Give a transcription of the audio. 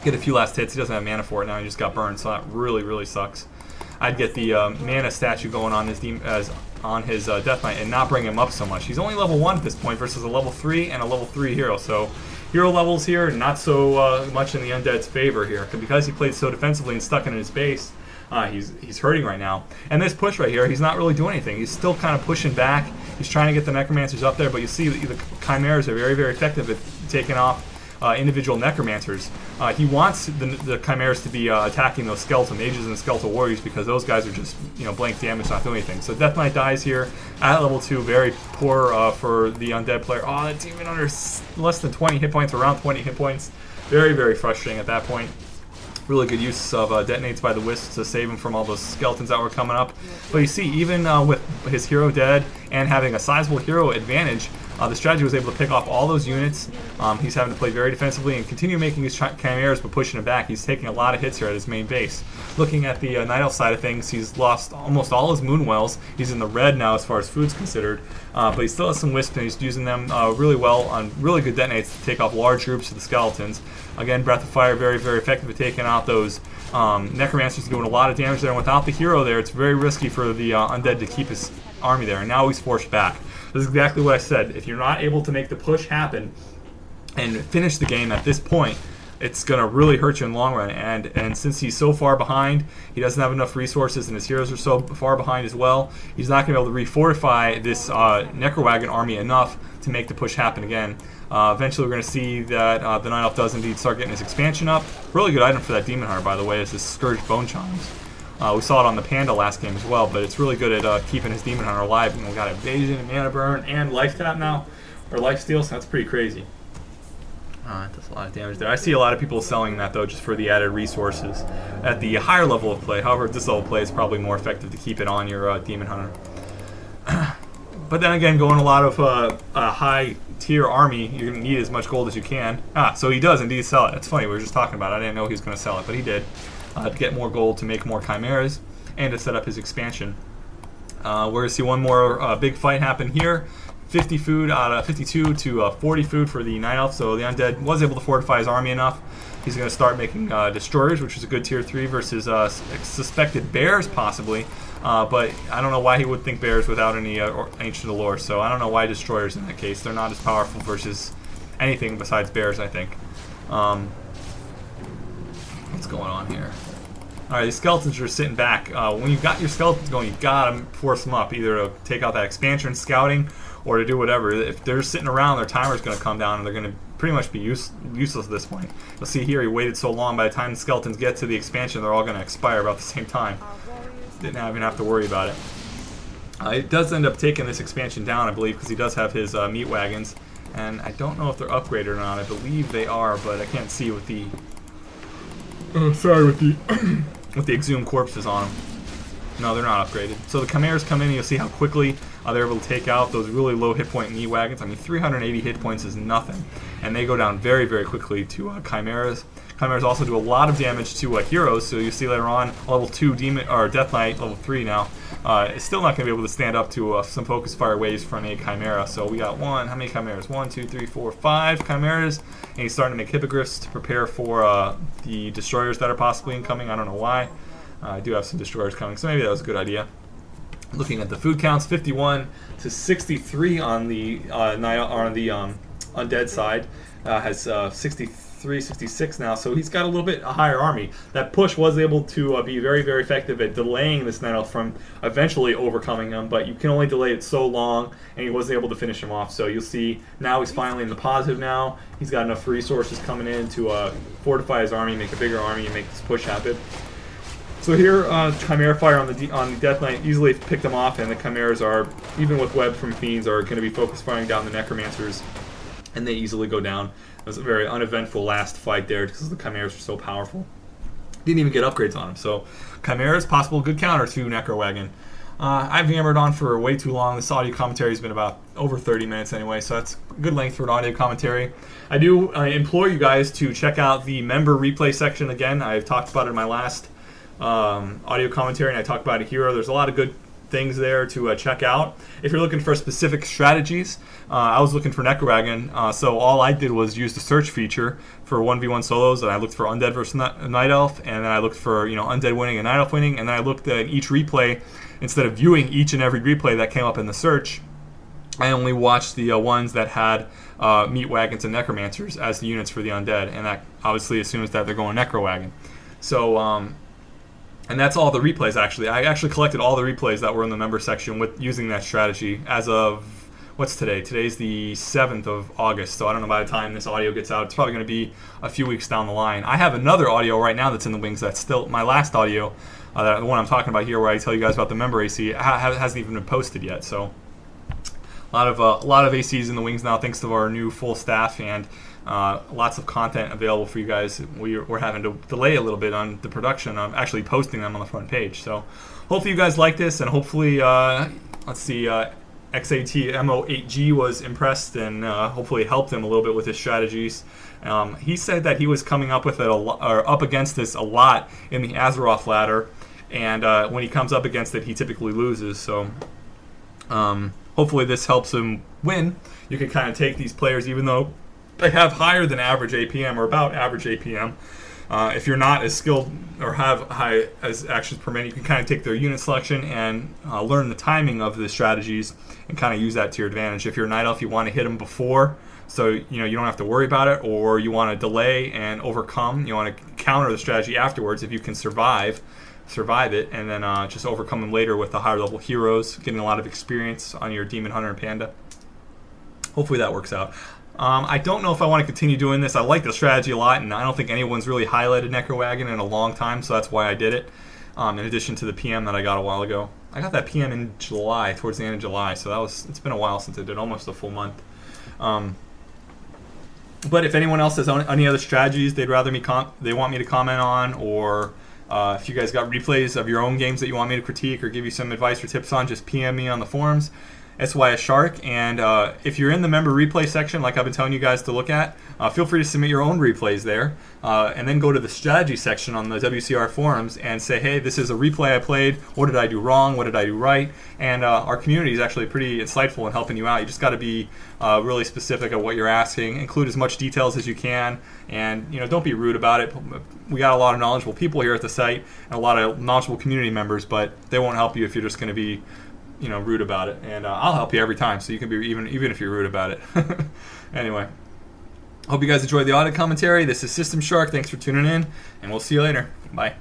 get a few last hits. He doesn't have mana for it now. He just got burned, so that really, really sucks. I'd get the mana statue going on his Death Knight and not bring him up so much. He's only level 1 at this point versus a level 3 and a level 3 hero. So hero levels here, not so much in the Undead's favor here. Because he played so defensively and stuck in his base, he's hurting right now. And this push right here, he's not really doing anything. He's still kind of pushing back. He's trying to get the Necromancers up there, but you see the Chimeras are very, very effective at taking off individual Necromancers. He wants the Chimeras to be attacking those Skeletal Mages and Skeletal Warriors because those guys are just, blank damage, not doing anything. So Death Knight dies here at level 2, very poor for the Undead player. Oh, that's even under less than 20 hit points, around 20 hit points. Very, very frustrating at that point. Really good use of detonates by the Wisps to save him from all those skeletons that were coming up. But you see, even with his hero dead and having a sizable hero advantage, the strategy was able to pick off all those units. He's having to play very defensively and continue making his chimeras but pushing it back. He's taking a lot of hits here at his main base. Looking at the Night Elf side of things, he's lost almost all his Moonwells. He's in the red now as far as food's considered. But he still has some Wisps and he's using them really well on really good detonates to take off large groups of the skeletons. Again, Breath of Fire, very, very effective at taking out those Necromancers, doing a lot of damage there. And without the hero there, it's very risky for the Undead to keep his army there. And now he's forced back. This is exactly what I said. If you're not able to make the push happen and finish the game at this point, it's going to really hurt you in the long run. And since he's so far behind, he doesn't have enough resources, and his heroes are so far behind as well, he's not going to be able to refortify this necro-wagon army enough to make the push happen again. Eventually, we're going to see that the Night Elf does indeed start getting his expansion up. Really good item for that Demon Hunter, by the way, is his Scourge Bone Chimes. We saw it on the Panda last game as well, but it's really good at keeping his Demon Hunter alive. We got Evasion and Mana Burn and Life Tap now, or Life Steal, so that's pretty crazy. It does a lot of damage there. I see a lot of people selling that, though, just for the added resources at the higher level of play. However, at this level of play, it's probably more effective to keep it on your Demon Hunter. But then again, going a lot of a high-tier army, you're going to need as much gold as you can. So he does indeed sell it. It's funny, we were just talking about it. I didn't know he was going to sell it, but he did. To get more gold to make more chimeras and to set up his expansion. We're going to see one more big fight happen here. 50 food out of 52 to 40 food for the Night Elf. So the Undead was able to fortify his army enough. He's going to start making destroyers, which is a good tier 3 versus suspected bears possibly. But I don't know why he would think bears without any ancient lore. So I don't know why destroyers in that case. They're not as powerful versus anything besides bears, I think. What's going on here? Alright, these skeletons are sitting back. When you've got your skeletons going, you've got to force them up, either to take out that expansion scouting or to do whatever. If they're sitting around, their timer's going to come down and they're going to pretty much be useless at this point. You'll see here he waited so long, by the time the skeletons get to the expansion, they're all going to expire about the same time. Didn't even have to worry about it. It does end up taking this expansion down, I believe, because he does have his meat wagons. And I don't know if they're upgraded or not. I believe they are, but I can't see with the... with the exhumed corpses on them. No, they're not upgraded. So the chimeras come in and you'll see how quickly they're able to take out those really low hit point meat wagons. I mean, 380 hit points is nothing. And they go down very, very quickly to chimeras. Chimeras also do a lot of damage to heroes, so you see later on, level 2 Demon or Death Knight, level 3 now, is still not going to be able to stand up to some Focus Fire waves from a Chimera. So we got how many Chimeras? 1, 2, 3, 4, 5 Chimeras, and he's starting to make Hippogriffs to prepare for the Destroyers that are possibly incoming. I don't know why. I do have some Destroyers coming, so maybe that was a good idea. Looking at the food counts, 51 to 63 on the Undead side, has 63, 66 now, so he's got a little bit higher army. That push was able to be very, very effective at delaying this Night Elf from eventually overcoming him, but you can only delay it so long, and he wasn't able to finish him off. So you'll see now he's finally in the positive now. He's got enough resources coming in to fortify his army, make a bigger army, and make this push happen. So here, Chimera Fire on the Death Knight easily picked them off, and the Chimeras are, even with Web from Fiends, are going to be focus firing down the Necromancers, and they easily go down. It was a very uneventful last fight there because the Chimeras are so powerful. Didn't even get upgrades on them. So Chimeras, possible good counter to necro-wagon. I've hammered on for way too long. This audio commentary has been about over 30 minutes anyway, so that's good length for an audio commentary. I do implore you guys to check out the member replay section again. I've talked about it in my last audio commentary, and I talked about a hero. There's a lot of good things there to check out. If you're looking for specific strategies, I was looking for necro-wagon, so all I did was use the search feature for 1v1 solos, and I looked for undead versus night elf, and then I looked for undead winning and night elf winning, and then I looked at each replay. Instead of viewing each and every replay that came up in the search, I only watched the ones that had meat wagons and necromancers as the units for the undead, and that obviously assumes that they're going necro-wagon. So, and that's all the replays actually. I actually collected all the replays that were in the member section with using that strategy as of, what's today? Today's the 7th of August, so I don't know by the time this audio gets out, it's probably going to be a few weeks down the line. I have another audio right now that's in the wings that's still, my last audio, the one I'm talking about here where I tell you guys about the member AC, hasn't even been posted yet, so a lot of ACs in the wings now thanks to our new full staff, and lots of content available for you guys. We're having to delay a little bit on the production of actually posting them on the front page. So hopefully you guys like this, and hopefully, let's see, XATMO8G was impressed, and hopefully it helped him a little bit with his strategies. He said that he was coming up with it or up against this a lot in the Azeroth ladder, and when he comes up against it, he typically loses. So hopefully this helps him win. You can kind of take these players, even though they have higher than average APM or about average APM. If you're not as skilled or have high as actions per minute, you can kind of take their unit selection and learn the timing of the strategies and kind of use that to your advantage. If you're a night elf, you want to hit them before, so you don't have to worry about it, or you want to delay and overcome. You want to counter the strategy afterwards if you can survive it, and then just overcome them later with the higher level heroes, getting a lot of experience on your Demon Hunter and Panda. Hopefully that works out. I don't know if I want to continue doing this. I like the strategy a lot, and I don't think anyone's really highlighted necro-wagon in a long time, so that's why I did it, in addition to the PM that I got a while ago. I got that PM in July, towards the end of July, so it's been a while since I did, almost a full month. But if anyone else has any other strategies they want me to comment on, or if you guys got replays of your own games that you want me to critique or give you some advice or tips on, just PM me on the forums. Shark, and if you're in the member replay section, like I've been telling you guys to look at, feel free to submit your own replays there, and then go to the strategy section on the WCR forums and say, hey, this is a replay I played, what did I do wrong, what did I do right, and our community is actually pretty insightful in helping you out. You just got to be really specific at what you're asking, include as much details as you can, and don't be rude about it. We got a lot of knowledgeable people here at the site, and a lot of knowledgeable community members, but they won't help you if you're just going to be rude about it, and I'll help you every time, so you can be even if you're rude about it. Anyway, hope you guys enjoyed the audit commentary. This is Systemshark. Thanks for tuning in, and we'll see you later. Bye.